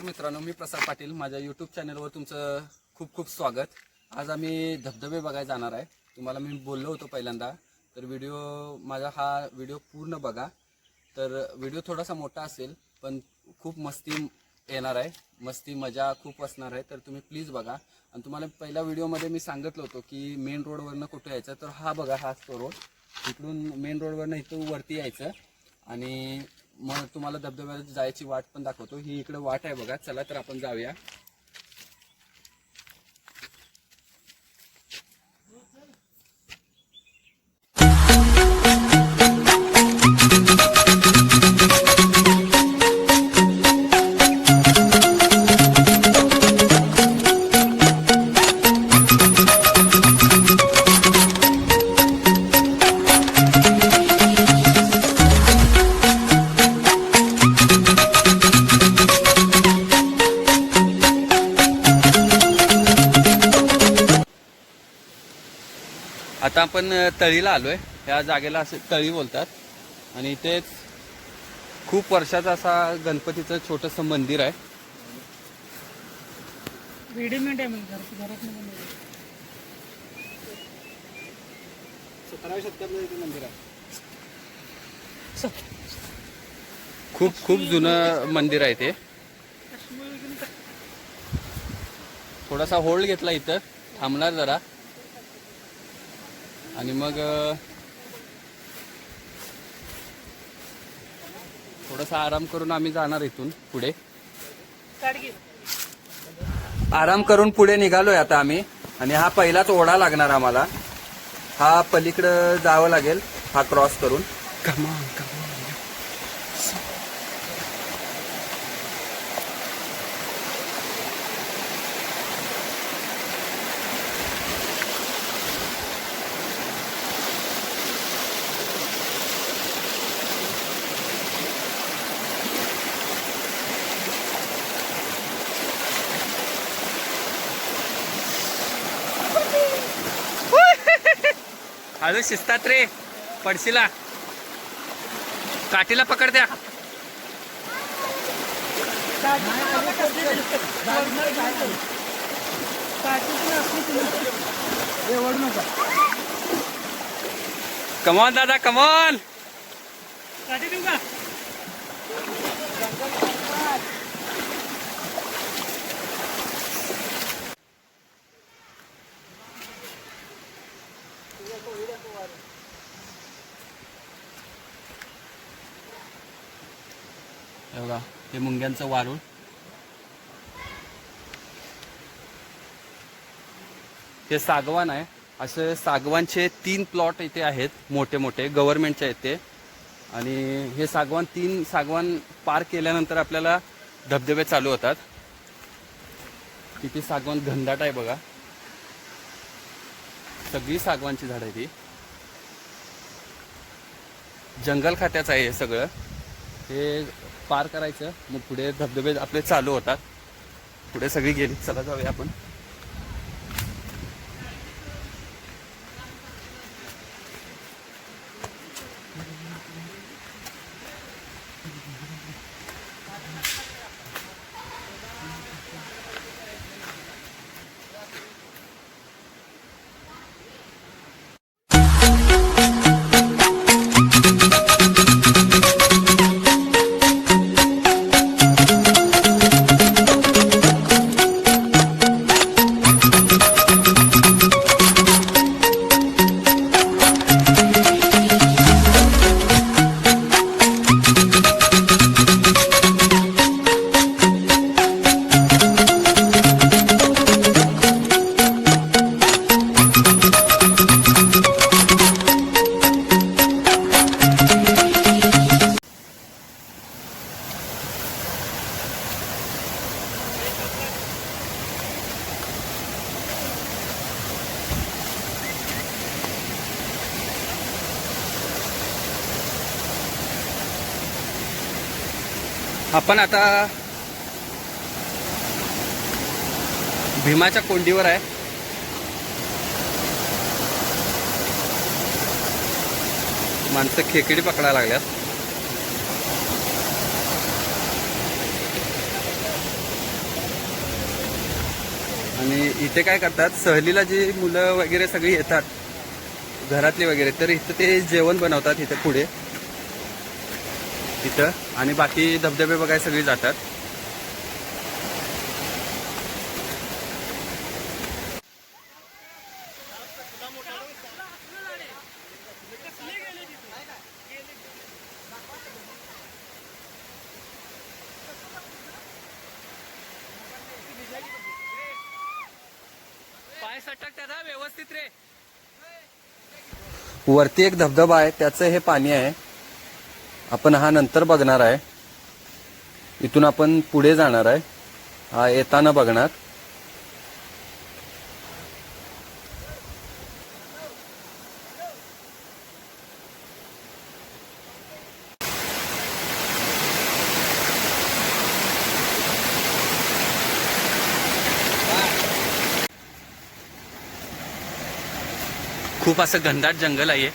मित्रांनो, मी प्रसाद पाटील. माझ्या यूट्यूब चॅनलवर तुमचं खूप खूप स्वागत. आज आम्ही धबधबे बघायला जाणार आहे. तुम्हाला मी बोललो होतो पहिल्यांदा, तर माझा हा व्हिडिओ पूर्ण बघा. तर व्हिडिओ थोडासा मोठा असेल पण खूप मस्ती येणार आहे, मस्ती मजा खूप असणार आहे. तर तुम्ही प्लीज बघा. आणि तुम्हाला पहिल्या व्हिडिओमध्ये मी सांगितलं होतं की मेन रोडवरनं कुठे यायचं, तर हा बघा, हाच तो रोड. इकडून मेन रोडवरनं इथं वरती यायचं आणि मग तुम्हाला धबधब्याला जायची वाट पण दाखवतो. ही इकडे वाट आहे बघा. चला तर आपण जाऊया. आता आपण तळीला आलोय. या जागेला असे तळी बोलतात. आणि इथेच खूप वर्षाचा असा गणपतीचं छोटंसं मंदिर आहे. रेडीमेड आहे म्हणजे घरात 17व्या शतकातलं इथे मंदिर आहे. खूप खूप जुनं मंदिर आहे ते. थोडासा होल्ड घेतला इथं, थांबणार जरा आणि मग थोडासा आराम करून आम्ही जाणार इथून पुढे. आराम करून पुढे निघालोय आता आम्ही. आणि हा पहिलाच ओढा लागणार आम्हाला. हा पलीकडं जावं लागेल, हा क्रॉस करून. हळू शिस्तात रे, पडशीला. काठीला पकड द्या. कमॉन दादा, कमॉन. काठी देऊ का? बघा, हे मुंग्यांचं वारूळ. हे सागवान आहे. असे सागवानचे 3 प्लॉट इथे आहेत, मोठे मोठे गव्हर्नमेंटचे आहेत ते. आणि हे तीन सागवान पार केल्यानंतर आपल्याला धबधबे चालू होतात. किती सागवान घनदाट आहे बघा. सगळी सागवानची झाड आहे ती. जंगल खात्याचं आहे हे सगळं. हे पार करायचं, मग पुढे धबधबे आपले चालू होतात. पुढे सगळी गेली. चला जाऊया आपण. आपण आता भीमाच्या कोंडीवर आहे. माणसं खेकडी पकडायला लागल्यात. आणि इथे काय करतात, सहलीला जी मुलं वगैरे सगळी येतात घरातले वगैरे, तर इथं ते जेवण बनवतात इथे पुढे इथं, आणि बाकी धबधबे बघायला सगळी जातात. पाय सटकतात हा, व्यवस्थित रे. वरती एक धबधबा आहे, त्याचं हे पाणी आहे. आपण हा नंतर बघणार आहे. इथून आपण पुढे जाणार आहे, हा येताना बघणार. खूप असं घनदाट जंगल आहे,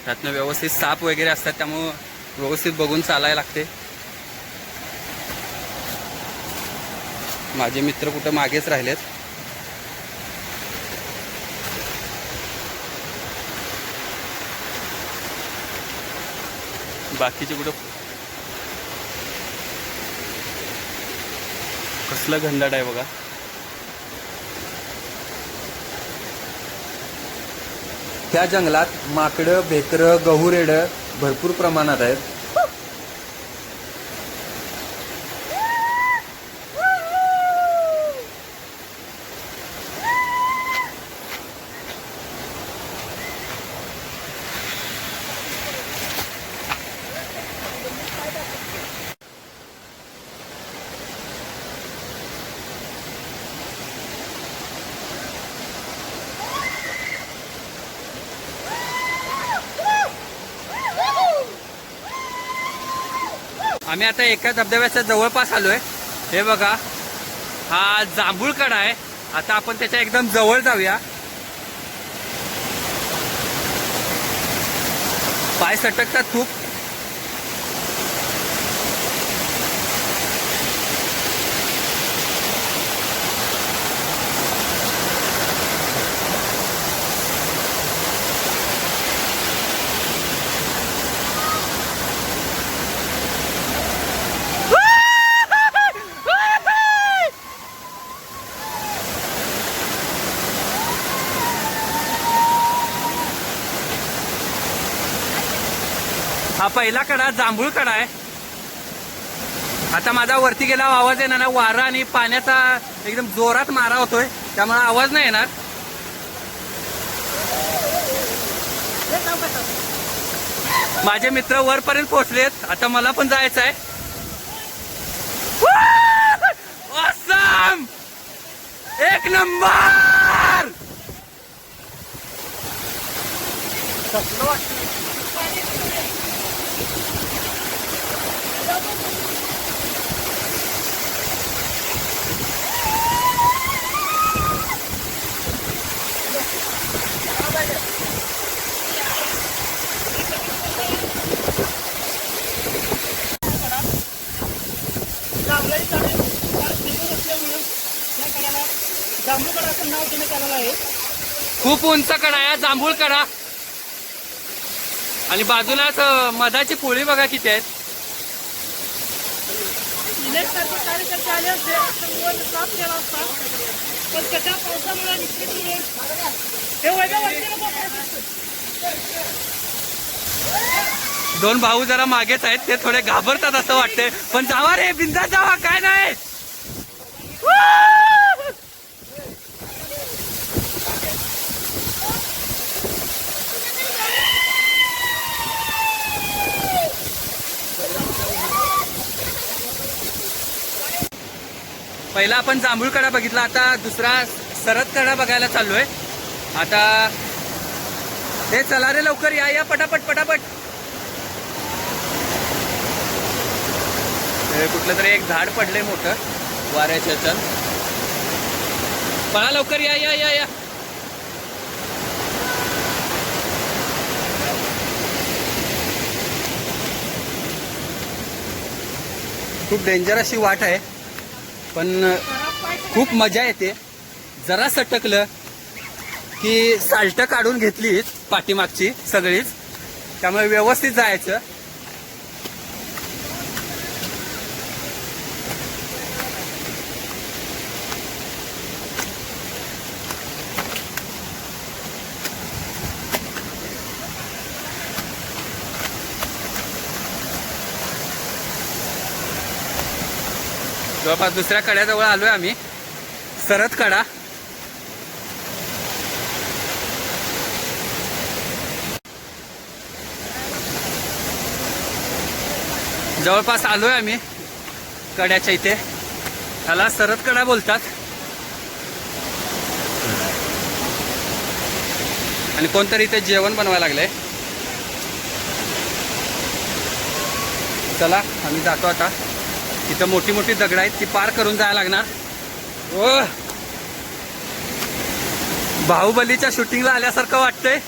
त्यातनं व्यवस्थित साप वगैरे असतात, त्यामुळं व्यवस्थित बघून चालायला लागते. माझे मित्र कुठं मागेच राहिलेत. बाकीचे कुठं, कसलं घनदाट आहे बघा. त्या जंगलात माकडं, भेकरं, गहुरेडं भरपूर प्रमाणात आहेत. आम्ही आता एका धबधब्याच्या जवळपास आलोय. हे बघा, हा जांभूळकडा आहे. आता आपण त्याच्या एकदम जवळ जाऊया. पाय सटकतात खूप. हा पहिला कडा जांभूळ कडा आहे. आता माझा वरती गेला आवाज येणार ना, वारा आणि पाण्याचा एकदम जोरात मारा होतोय, त्यामुळे आवाज नाही येणार. माझे मित्र वरपर्यंत पोहोचलेत, आता मला पण जायचं आहे. ऑसम, एक नंबर. जांभूळकडा असं नाव देण्यात आलेलं आहे. खूप उंच कडा आहे जांभूळ कडा, आणि बाजूलाच मधाची पोळी बघा किती आहेत. इलेक्ट्रिकचे कार्यकर्ते आले असते तर वर साफ केला असता, पण त्याच्या पावसामुळे निश्चित हे वरती दोन भाऊ जरा मागेच आहेत, ते थोडे घाबरतात असं वाटते, पण जावा रे, बिंदास जावा, काय नाही. पहिला आपण जांभूळ कडा बघितला, आता दुसरा सरत कडा बघायला चाललोय. आता हे चला रे, लवकर या या, पटापट पटापट. कुठलं तरी एक झाड पडलंय मोठं वाऱ्याच्या. चल पळा लवकर, या या या या. खूप डेंजर अशी वाट आहे, पण खूप मजा येते. जरा सटकलं की साल्ट काढून घेतलीच पाठीमागची सगळीच, त्यामुळे व्यवस्थित जायचं. जवळपास दुसऱ्या कड्याजवळ आलोय आम्ही. सरत कडा. जवळपास आलोय आम्ही कड्याच्या इथे. त्याला सरत कडा बोलतात. आणि कोणतरी इथे जेवण बनवायला लागलंय. चला आम्ही जातो आता. इथं मोठी मोठी दगड आहेत, ती पार करून जायला लागणार. ओ, बाहुबलीच्या शूटिंगला आल्यासारखं वाटतंय.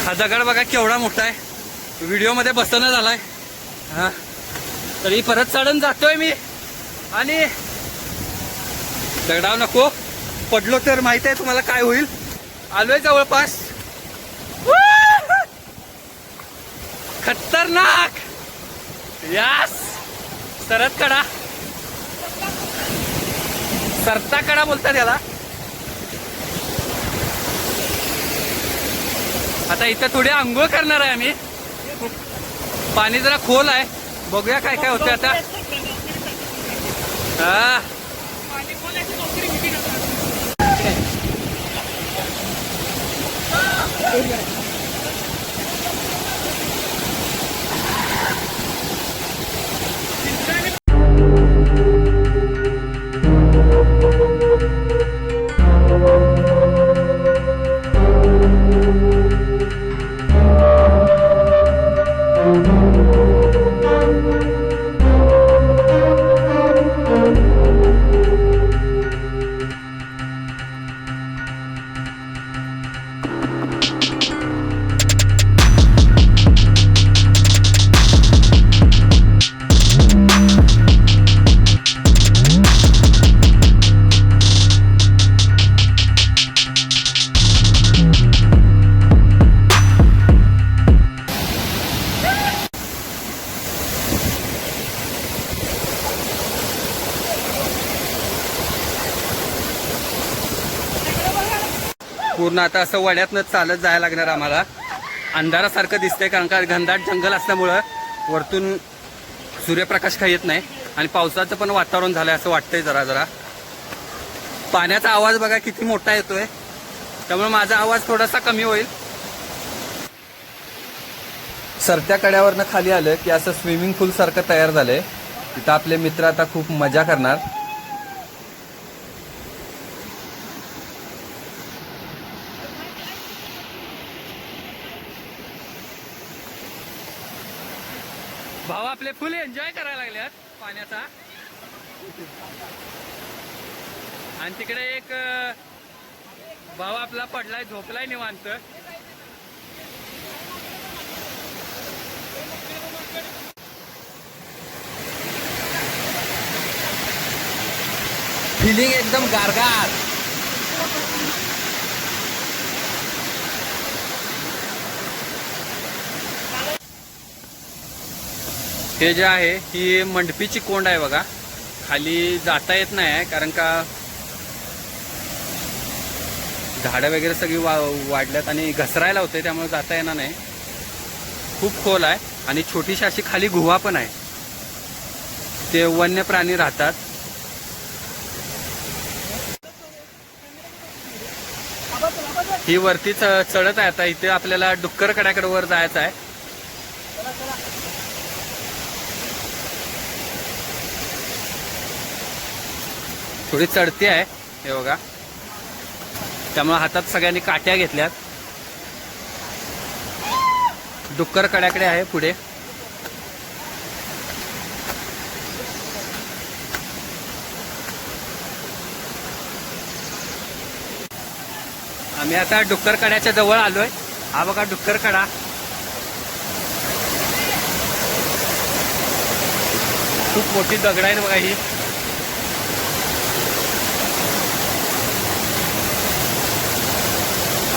हा दगड बघा केवढा मोठा आहे, व्हिडिओ मध्ये बसणं झालाय. हा तरी परत चढून जातोय मी. आणि दगडाव नको, पडलो तर माहित आहे तुम्हाला काय होईल. आलोय जवळपास. खतरनाक. यास सरत कडा, सरता कडा बोलतात याला. आता इथं थोडी आंघोळ करणार आहे आम्ही. पाणी जरा खोल आहे, बघूया काय काय होतं आता. हा पूर्ण आता असं वड्यातनं चालत जायला लागणार आम्हाला. अंधारासारखं दिसतंय कारण का घनदाट जंगल असल्यामुळं वरतून सूर्यप्रकाश काही येत नाही. आणि पावसाचं पण वातावरण झालंय असं वाटतंय जरा जरा. पाण्याचा आवाज बघा किती मोठा येतोय, त्यामुळे माझा आवाज थोडासा कमी होईल. सरत्या कड्यावरनं खाली आलं की असं स्विमिंग पूल सारखं तयार झालंय. तिथं आपले मित्र आता खूप मजा करणार. भाऊ आपले फुल एन्जॉय करायला लागल्यात पाण्याचा. आणि तिकडे एक भाऊ आपला पडलाय, झोपलाय निवांत. फिलिंग एकदम गारगार. हे जे आहे ही मंडपीची कोंड आहे बघा. खाली जाता येत नाही कारण का झाडं वगैरे सगळी वाढल्यात आणि घसरायला होते, त्यामुळे जाता येणार नाही. खूप खोल आहे आणि छोटीशी अशी खाली गुहा पण आहे. ते वन्य प्राणी राहतात. ही वरती चढत आहे. आता इथे आपल्याला डुक्कर कड्याकडे वर जायचं आहे. थोडी चढती आहे हे बघा, त्यामुळे हातात सगळ्यांनी काट्या घेतल्यात. डुक्कर कड्याकडे आहे पुढे. आम्ही आता डुक्कर कड्याच्या जवळ आलोय. हा बघा डुक्कर कडा. खूप मोठी दगड आहे बघा ही.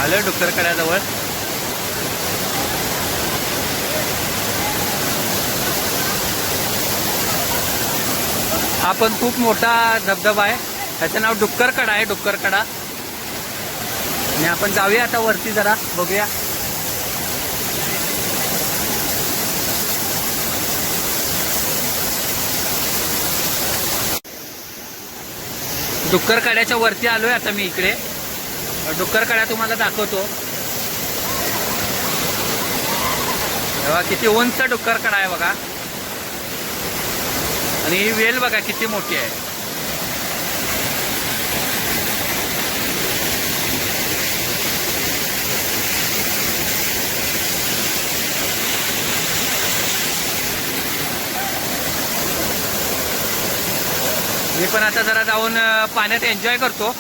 आलं डुक्कर कड्याजवळ. हा पण खूप मोठा धबधबा आहे. त्याचं नाव डुक्कर कडा आहे, डुक्कर कडा. आणि आपण जाऊया आता वरती जरा बघूया. डुक्कर कड्याच्या वरती आलोय आता मी इकडे. डुक्कर कडा तुम्हाला दाखवतो. तेव्हा किती उंच डुक्कर कडा आहे बघा. आणि ही वेल बघा किती मोठी आहे. मी पण आता जरा जाऊन पाण्यात एन्जॉय करतो.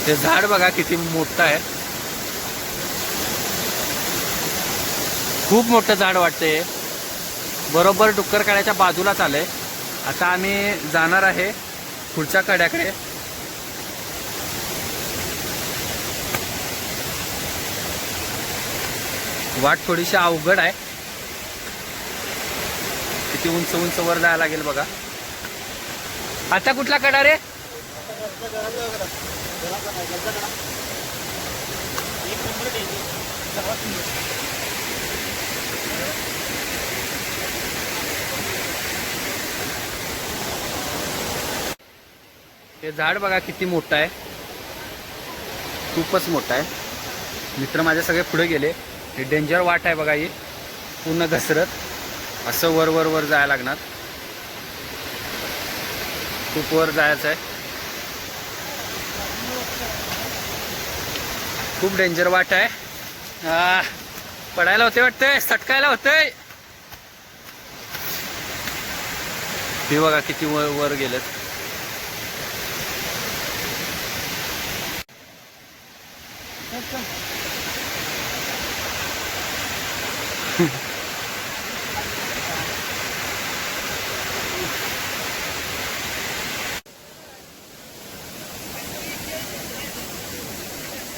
ते झाड बघा किती मोठं आहे. खूप मोठं झाड वाटते. बरोबर डुक्कर कड्याच्या बाजूलाच आलंय. आता आम्ही जाणार आहे पुढच्या कड्याकडे. वाट थोडीशी अवघड आहे. किती उंच उंच वर जायला लागेल बघा. आता कुठला कडा रे? हे झाड बघा किती मोठं आहे. खूपच मोठं आहे. मित्र माझे सगळे पुढे गेले. हे डेंजर वाट आहे बघा. ही पूर्ण घसरत असं वर वर वर जायला लागणार. खूप वर जायचं आहे. खूप डेंजर वाट आहे. पडायला होते वाटतंय, सटकायला होतंय. हे बघा किती वर वर गेलेत.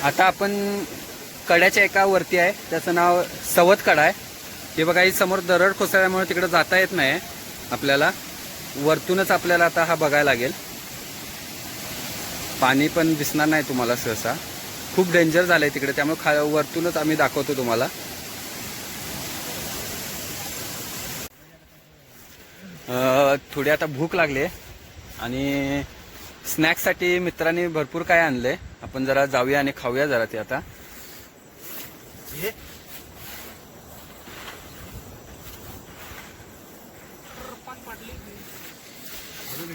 आता आपण कड्याच्या एका वरती आहे. त्याचं नाव सवत कडा आहे. हे बघा ही समोर दरड कोसळल्यामुळे तिकडे जाता येत नाही आपल्याला. वरतूनच आपल्याला आता हा बघायला लागेल. पाणी पण दिसणार नाही तुम्हाला सहसा. खूप डेंजर झालंय तिकडे. त्यामुळे वरतूनच आम्ही दाखवतो तुम्हाला. थोडी आता भूक लागली आणि स्नॅक्ससाठी मित्रांनी भरपूर काय आणलंय. आपण जरा जाऊया आणि खाऊया जरा ते. आता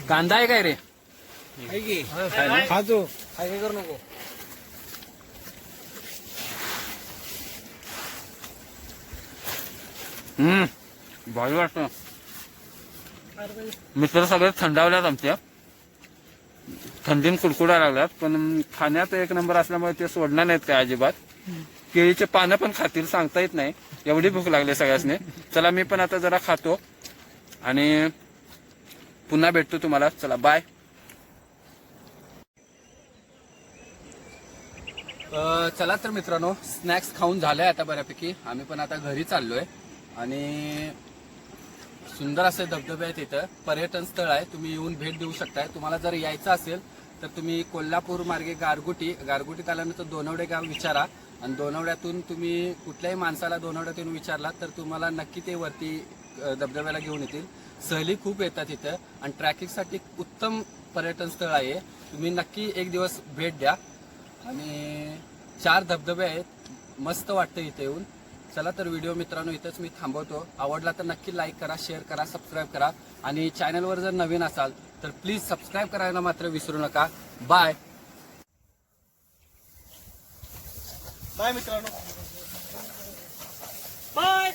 कांदा आहे काय रे? खातो काय करू नको. भारी वाटतं. मित्र सगळे थंडावल्यात आमच्या. थंडीन कुडकुडा लागल्यात. पण खाण्यात एक नंबर असल्यामुळे ते सोडणार नाहीत काय अजिबात. केळीचे पानं पण खातील सांगता येत नाही. एवढी भूक लागली सगळ्यांनी. चला मी पण आता जरा खातो आणि पुन्हा भेटतो तुम्हाला. चला बाय. चला तर मित्रांनो स्नॅक्स खाऊन झालंय आता बऱ्यापैकी. आम्ही पण आता घरी चाललोय. आणि सुंदर असे धबधबे आहेत इथं. पर्यटन स्थळ आहे. तुम्ही येऊन भेट देऊ शकताय. तुम्हाला जर यायचं असेल तर तुम्ही कोल्हापूर मार्गे गारगोटीत आल्यानंतर दोनवडे गाव विचारा. आणि दोनवड्यातून तुम्ही कुठल्याही माणसाला दोनवड्यातून विचारला तर तुम्हाला नक्की ते वरती धबधब्याला घेऊन येतील. सहली खूप येतात इथं. आणि ट्रॅकिंगसाठी उत्तम पर्यटन स्थळ आहे. तुम्ही नक्की एक दिवस भेट द्या. आणि 4 धबधबे आहेत. मस्त वाटतं इथे येऊन. चला तर व्हिडिओ मित्रांनो इथंच मी थांबवतो. आवडला तर नक्की लाईक करा, शेअर करा, सबस्क्राईब करा आणि चॅनलवर जर नवीन असाल तर प्लीज सबस्क्राईब करायला मात्र विसरू नका. बाय. बाय मित्रांनो. बाय.